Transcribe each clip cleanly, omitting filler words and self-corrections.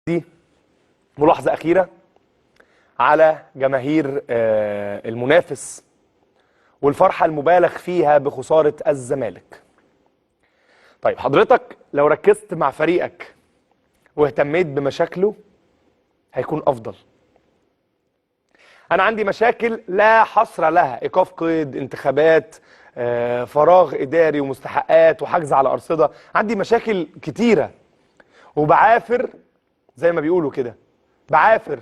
دي ملاحظة أخيرة على جماهير المنافس والفرحة المبالغ فيها بخسارة الزمالك. طيب حضرتك لو ركزت مع فريقك واهتميت بمشاكله هيكون أفضل. أنا عندي مشاكل لا حصر لها، إيقاف قيد، انتخابات، فراغ إداري ومستحقات وحجز على أرصدة. عندي مشاكل كتيرة وبعافر زي ما بيقولوا كده، بعافر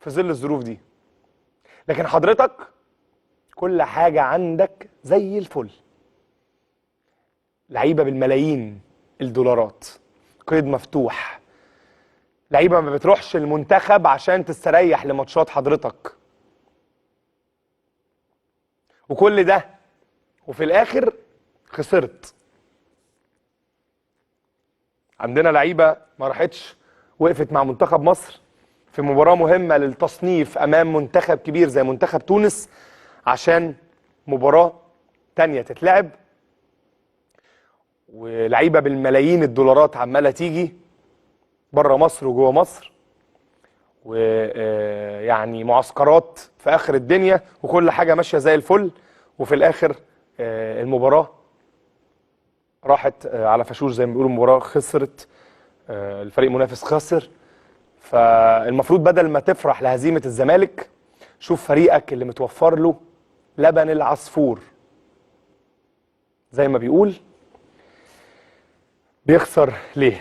في ظل الظروف دي. لكن حضرتك كل حاجة عندك زي الفل، لعيبة بالملايين الدولارات، قيد مفتوح، لعيبة ما بتروحش المنتخب عشان تستريح لماتشات حضرتك، وكل ده وفي الآخر خسرت. عندنا لعيبة ما راحتش وقفت مع منتخب مصر في مباراة مهمة للتصنيف أمام منتخب كبير زي منتخب تونس عشان مباراة تانية تتلعب، ولعيبة بالملايين الدولارات عمالة تيجي بره مصر وجوه مصر، ويعني معسكرات في آخر الدنيا وكل حاجة ماشية زي الفل، وفي الآخر المباراة راحت على فشوش زي ما بيقولوا، المباراة خسرت، الفريق المنافس خسر. فالمفروض بدل ما تفرح لهزيمة الزمالك شوف فريقك اللي متوفر له لبن العصفور زي ما بيقول، بيخسر ليه؟